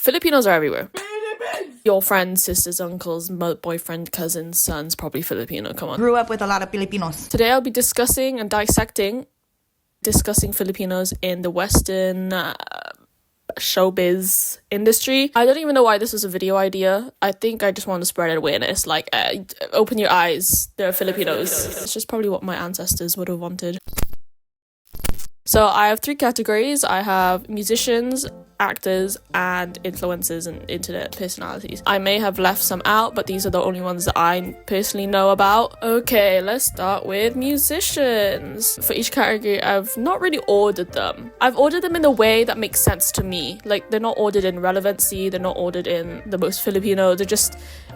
Filipinos are everywhere. Your friends, sisters, uncles, boyfriend, cousins, sons, probably Filipino. Come on. Grew up with a lot of Filipinos. Today I'll be discussing and discussing Filipinos in the Western showbiz industry. I don't even know why this was a video idea. I think I just want to spread awareness. Like, open your eyes. There are Filipinos. It's just probably what my ancestors would have wanted. So I have 3 categories. I have musicians, actors, and influencers and internet personalities. I may have left some out, but these are the only ones that I personally know about. Okay, let's start with musicians. For each category, I've not really ordered them. I've ordered them in a way that makes sense to me. Like, they're not ordered in relevancy, they're not ordered in the most Filipino,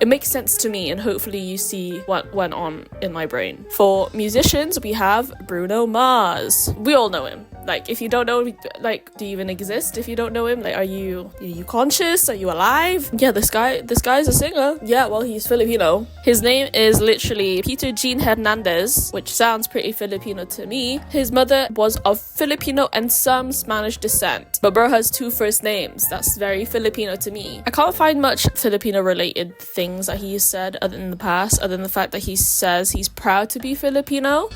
it makes sense to me, and hopefully you see what went on in my brain. For musicians, we have Bruno Mars. We all know him. Like, if you don't know, like, do you even exist if you don't know him? Like, are you conscious? Are you alive? Yeah, this guy's a singer. Yeah, well, he's Filipino. His name is literally Peter Jean Hernandez, which sounds pretty Filipino to me. His mother was of Filipino and some Spanish descent, but bro has 2 first names. That's very Filipino to me. I can't find much Filipino-related things that he has said other than the past, other than the fact that he says he's proud to be Filipino.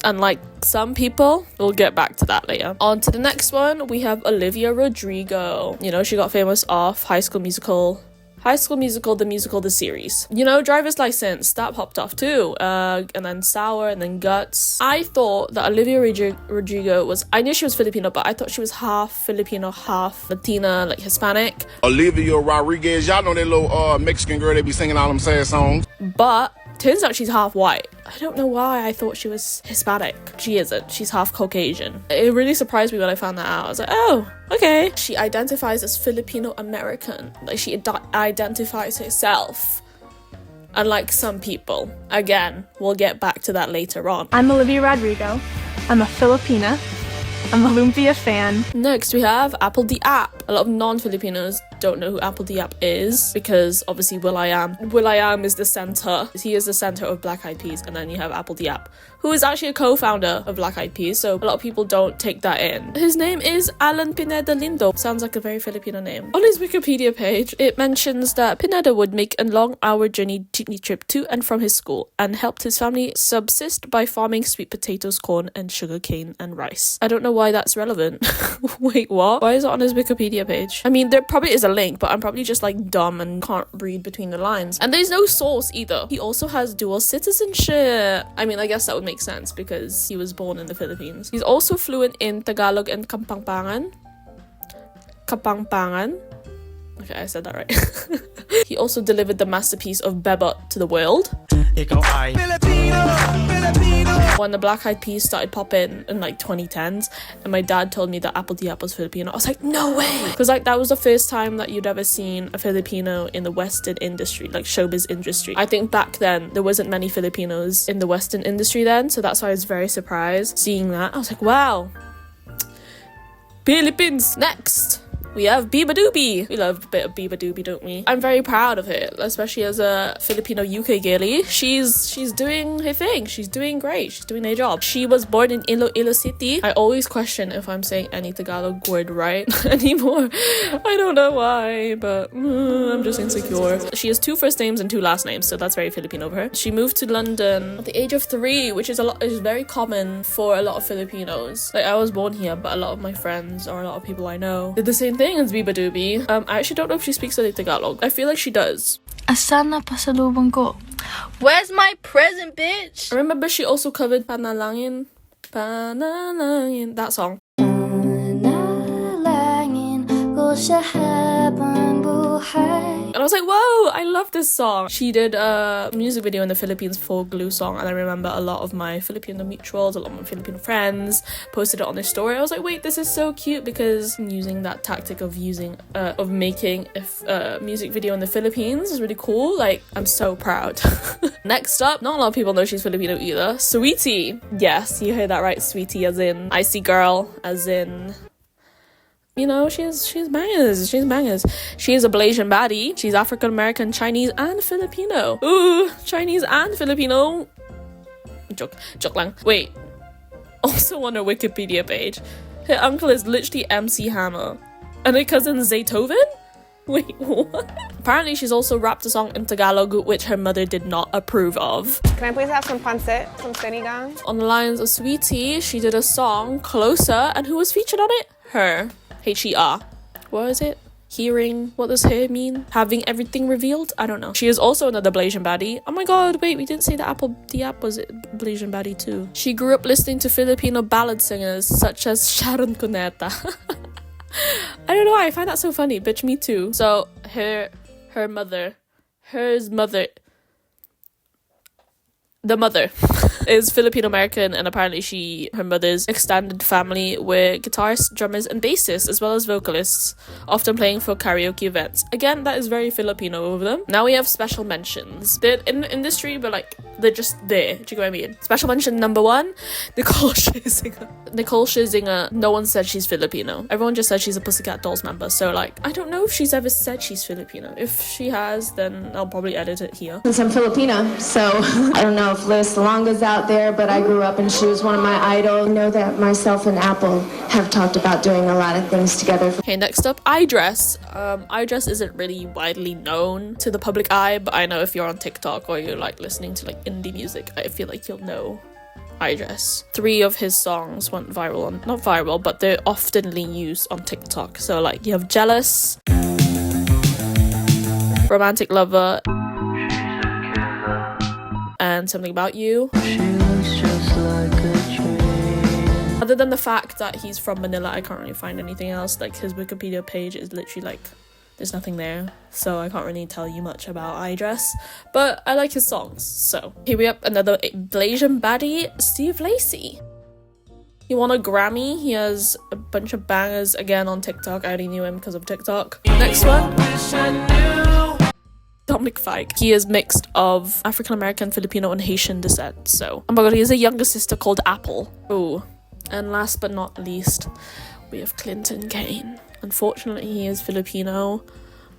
Unlike some people, we'll get back to that later. On to the next one, we have Olivia Rodrigo. You know, she got famous off High School Musical, the musical, the series. You know, Driver's License, that popped off too. And then Sour, and then Guts. I thought that Olivia Rodrigo was, I knew she was Filipino, but I thought she was half Filipino, half Latina, like Hispanic. Olivia Rodriguez, y'all know that little Mexican girl that be singing all them sad songs. But turns out she's half white. I don't know why I thought she was Hispanic. She isn't. She's half Caucasian. It really surprised me when I found that out. I was like, oh, okay. She identifies as Filipino American. Like, she identifies herself. Unlike some people. Again, we'll get back to that later on. I'm Olivia Rodrigo. I'm a Filipina. I'm a Lumpia fan. Next, we have Apple the App. A lot of non-Filipinos don't know who Apple the App is, because obviously will.i.am is the center. He is the center of Black Eyed Peas, and then you have Apple the App, who is actually a co-founder of Black Eyed Peas, so a lot of people don't take that in. His name is Alan Pineda Lindo. Sounds like a very Filipino name. On his Wikipedia page, it mentions that Pineda would make a long-hour jeepney trip to and from his school, and helped his family subsist by farming sweet potatoes, corn, and sugarcane and rice. I don't know why that's relevant. Wait, what? Why is it on his Wikipedia page? I mean, there probably is a link, but I'm probably just like dumb and can't read between the lines. And there's no source either. He also has dual citizenship. I mean, I guess that would make sense because he was born in the Philippines. He's also fluent in Tagalog and Kapampangan. Okay, I said that right. He also delivered the masterpiece of Bebot to the world. When the Black Eyed Peas started popping in like 2010s, and my dad told me that Apple the App was Filipino, I was like, no way! Because like that was the first time that you'd ever seen a Filipino in the Western industry, like showbiz industry. I think back then there wasn't many Filipinos in the Western industry then, so that's why I was very surprised seeing that. I was like, wow, Philippines. Next, we have Biba Doobie. We love a bit of Biba Doobie, don't we? I'm very proud of her, especially as a Filipino UK girlie. She's doing her thing. She's doing great. She's doing her job. She was born in Iloilo City. I always question if I'm saying any Tagalog word right anymore. I don't know why, but I'm just insecure. She has 2 first names and 2 last names, so that's very Filipino of her. She moved to London at the age of 3, which is very common for a lot of Filipinos. Like, I was born here, but a lot of my friends or a lot of people I know did the same thing as Biba Doobie. I actually don't know if she speaks any Tagalog. I feel like she does. Asan na pasalubong ko? Where's my present, bitch? I remember she also covered Panalangin, that song. Panalangin ko siya habang buhay. And I was like, whoa, I love this song. She did a music video in the Philippines for Glue Song, and I remember a lot of my Filipino mutuals, a lot of my Filipino friends posted it on their story. I was like, wait, this is so cute, because using that tactic of making a music video in the Philippines is really cool. Like, I'm so proud. Next up, not a lot of people know she's Filipino either. Sweetie. Yes, you heard that right. Sweetie as in Icy Girl, as in, you know, she's bangers. She is a Malaysian baddie. She's African American, Chinese, and Filipino. Ooh, Chinese and Filipino. joke lang. Wait. Also on her Wikipedia page, her uncle is literally MC Hammer. And her cousin Zaytoven? Wait, what? Apparently she's also rapped a song in Tagalog which her mother did not approve of. Can I please have some pancit, some sinigang? On the lines of Sweetie, she did a song, Closer, and who was featured on it? Her. H-E-R. What is it? Hearing, what does her mean? Having everything revealed? I don't know. She is also another Blasian baddie. Oh my god, wait, we didn't say the app was it Blasian baddie too. She grew up listening to Filipino ballad singers such as Sharon Cuneta. I don't know why I find that so funny. Bitch, me too. So her mother, the mother is Filipino American, and apparently her mother's extended family were guitarists, drummers, and bassists, as well as vocalists, often playing for karaoke events. Again, that is very Filipino of them. Now we have special mentions. They're in the industry, but like they're just there. Do you get what I mean? Special mention number 1, Nicole Scherzinger. Nicole Scherzinger, no one said she's Filipino. Everyone just said she's a Pussycat Dolls member. So like, I don't know if she's ever said she's Filipino. If she has, then I'll probably edit it here. Since I'm Filipina, so I don't know if Liz Salonga's out there, but I grew up and she was one of my idols. I know that myself and Apple have talked about doing a lot of things together. Okay, next up, iDress. iDress isn't really widely known to the public eye, but I know if you're on TikTok or you're like listening to like indie music, I feel like you'll know iDress. 3 of his songs went viral not viral, but they're oftenly used on TikTok. So like you have Jealous, Romantic Lover, and Something About You. Other than the fact that he's from Manila, I can't really find anything else. Like his Wikipedia page is literally like there's nothing there, so I can't really tell you much about iDress, but I like his songs. So here we have another Blasian baddie, Steve Lacy. He won a Grammy. He has a bunch of bangers again on TikTok. I only knew him because of TikTok. Next one, Dominic Fike. He is mixed of African American, Filipino, and Haitian descent. So, oh my god, he has a younger sister called Apple. Ooh. And last but not least, we have Clinton Kane. Unfortunately, he is Filipino.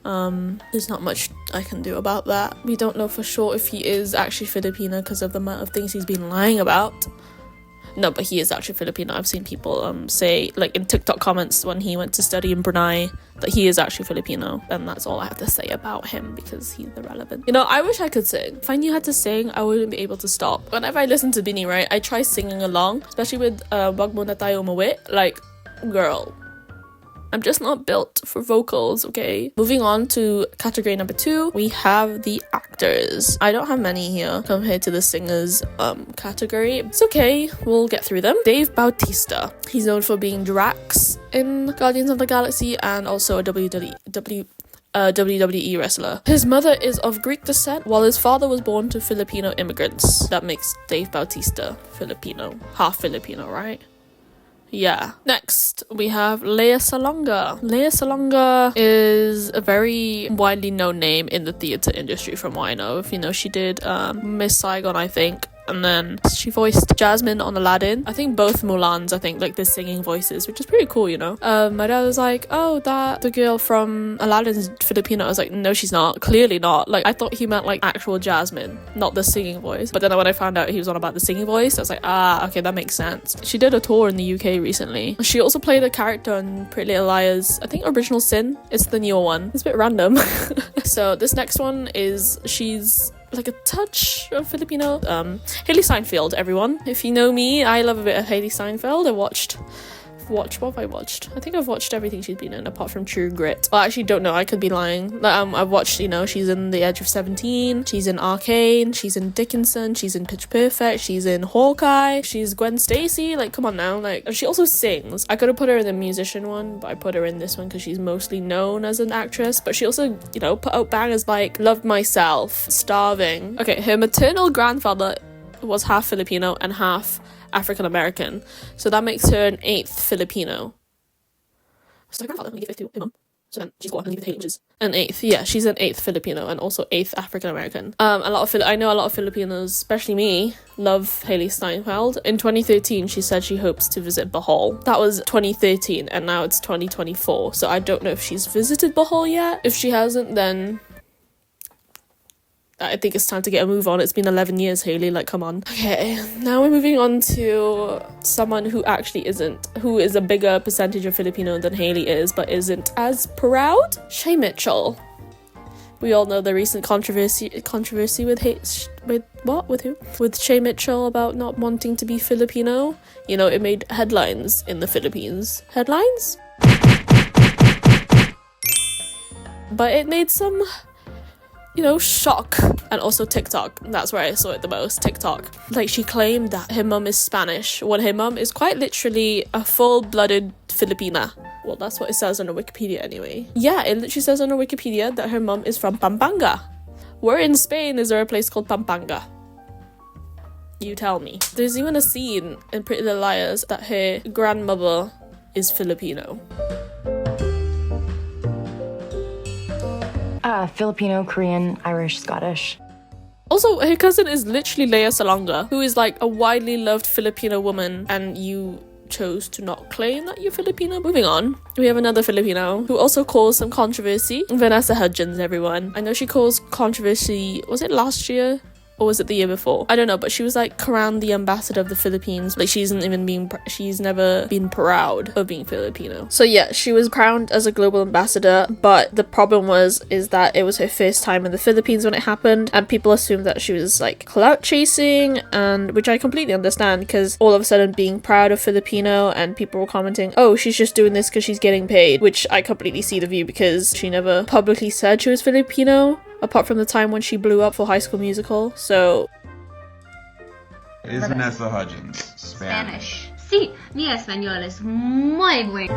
There's not much I can do about that. We don't know for sure if he is actually Filipino because of the amount of things he's been lying about. No, but he is actually Filipino. I've seen people say, like in TikTok comments when he went to study in Brunei, that he is actually Filipino. And that's all I have to say about him because he's irrelevant. You know, I wish I could sing. If I knew how to sing, I wouldn't be able to stop. Whenever I listen to BINI, right, I try singing along, especially with Wag Muna Tayo Umuwi. Like, girl, I'm just not built for vocals, okay? Moving on to category number 2, we have the actors. I don't have many here compared to the singers category. It's okay, we'll get through them. Dave Bautista. He's known for being Drax in Guardians of the Galaxy and also a WWE wrestler. His mother is of Greek descent, while his father was born to Filipino immigrants. That makes Dave Bautista Filipino. Half Filipino, right? Yeah. Next, we have Lea Salonga. Lea Salonga is a very widely known name in the theatre industry from what I know. If you know, she did Miss Saigon, I think. And then she voiced Jasmine on Aladdin. I think both Mulans, I think, like the singing voices, which is pretty cool, you know. My dad was like, oh, the girl from Aladdin's Filipino. I was like, no, she's not. Clearly not. Like, I thought he meant like actual Jasmine, not the singing voice. But then when I found out he was on about the singing voice, I was like, okay, that makes sense. She did a tour in the UK recently. She also played a character in Pretty Little Liars, I think Original Sin. It's the newer one. It's a bit random. So this next one is, she's like a touch of Filipino. Hailey Steinfeld, everyone. If you know me, I love a bit of Hailey Steinfeld. What have I watched? I think I've watched everything she's been in apart from True Grit. Well, I actually don't know. I could be lying. I've watched, you know, she's in The Edge of 17. She's in Arcane. She's in Dickinson. She's in Pitch Perfect. She's in Hawkeye. She's Gwen Stacy. Like, come on now. Like, she also sings. I could have put her in the musician one, but I put her in this one because she's mostly known as an actress. But she also, you know, put out bangers like Love Myself, Starving. Okay, her maternal grandfather was half Filipino and half African American, so that makes her an 8th Filipino. So her grandfather only gave 5 to her mum, so then she's got 1 inches. An 8th, yeah, she's an 8th Filipino and also 8th African American. I know a lot of Filipinos, especially me, love Hailey Steinfeld. In 2013, she said she hopes to visit Bohol. That was 2013, and now it's 2024. So I don't know if she's visited Bohol yet. If she hasn't, then I think it's time to get a move on. It's been 11 years, Hailey, like, come on. Okay, now we're moving on to someone who actually isn't, who is a bigger percentage of Filipino than Hailey is, but isn't as proud. Shay Mitchell. We all know the recent controversy with Shay Mitchell about not wanting to be Filipino. You know, it made headlines in the Philippines. Headlines? But it made some, you know, shock. And also TikTok. That's where I saw it the most. TikTok. Like, she claimed that her mum is Spanish, when her mum is quite literally a full-blooded Filipina. Well, that's what it says on her Wikipedia anyway. Yeah, it literally says on her Wikipedia that her mum is from Pampanga. Where in Spain is there a place called Pampanga? You tell me. There's even a scene in Pretty Little Liars that her grandmother is Filipino. Filipino, Korean, Irish, Scottish. Also, her cousin is literally Lea Salonga, who is like a widely loved Filipino woman, and you chose to not claim that you're Filipino. Moving on, we have another Filipino who also caused some controversy. Vanessa Hudgens, everyone. I know she caused controversy, was it last year? Or was it the year before? I don't know, but she was like crowned the ambassador of the Philippines. Like, she's never been proud of being Filipino. So yeah, she was crowned as a global ambassador, but the problem is that it was her first time in the Philippines when it happened, and people assumed that she was like clout chasing, and which I completely understand, because all of a sudden being proud of Filipino, and people were commenting, oh, she's just doing this because she's getting paid, which I completely see the view, because she never publicly said she was Filipino, apart from the time when she blew up for High School Musical. So is Vanessa Hudgens Spanish? Sí, mi español es muy bueno.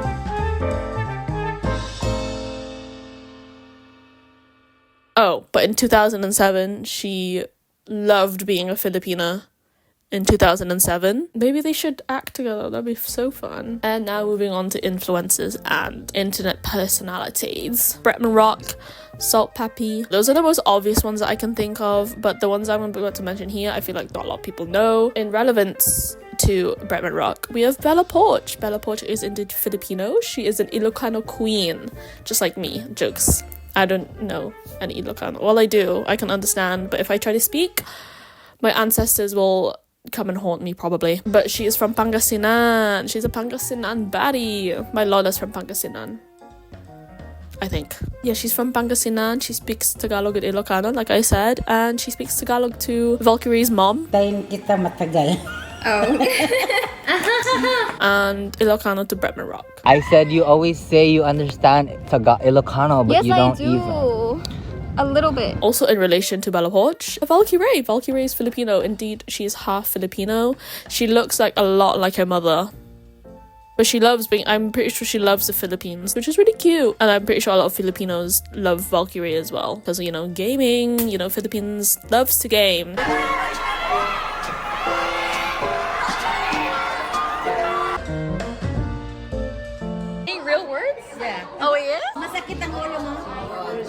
Oh, but in 2007 she loved being a Filipina. In 2007, maybe they should act together. That'd be so fun. And now moving on to influencers and internet personalities. Bretman Rock, Salt Pappy. Those are the most obvious ones that I can think of, but the ones I'm about to mention here, I feel like not a lot of people know. In relevance to Bretman Rock, we have Bella Porch. Bella Porch is indeed Filipino. She is an Ilocano queen, just like me. Jokes. I don't know any Ilocano. Well, I do. I can understand, but if I try to speak, my ancestors will come and haunt me probably. But she is from Pangasinan. She's a Pangasinan baddie. My lola's from Pangasinan, I think. Yeah, she's from Pangasinan. She speaks Tagalog and Ilocano, like I said, and she speaks Tagalog to Valkyrie's mom. Tayin kita matagal. Oh. And Ilocano to Bretman Rock. I said you always say you understand Ilocano, but yes, you don't I do. even. A little bit. Also in relation to Bella Porch, Valkyrie. Valkyrie is Filipino. Indeed, she is half Filipino. She looks like a lot like her mother. But she loves being, I'm pretty sure she loves the Philippines, which is really cute. And I'm pretty sure a lot of Filipinos love Valkyrie as well. Because, you know, gaming, you know, Philippines loves to game. Any real words? Yeah. Oh, yeah? Masakit ang ulo mo?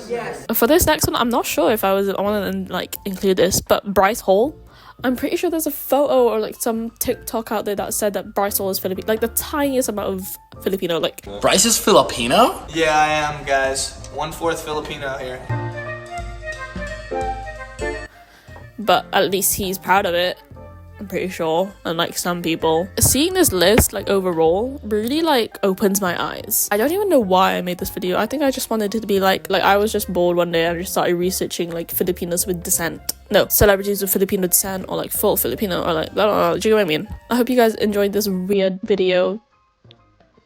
Yes. For this next one, I'm not sure if I want to like include this, but Bryce Hall. I'm pretty sure there's a photo or like some TikTok out there that said that Bryce Hall is Filipino, like the tiniest amount of Filipino. Like, Bryce is Filipino? Yeah, I am, guys. 1/4 Filipino here. But at least he's proud of it, I'm pretty sure, unlike some people. Seeing this list, like, overall, really, like, opens my eyes. I don't even know why I made this video. I think I just wanted it to be, like I was just bored one day and I just started researching, like, Filipinos with descent. No, celebrities with Filipino descent, or, like, full Filipino, or, like, blah, blah, blah. Do you know what I mean? I hope you guys enjoyed this weird video.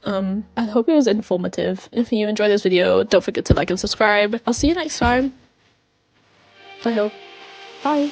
I hope it was informative. If you enjoyed this video, don't forget to like and subscribe. I'll see you next time. I hope. Bye.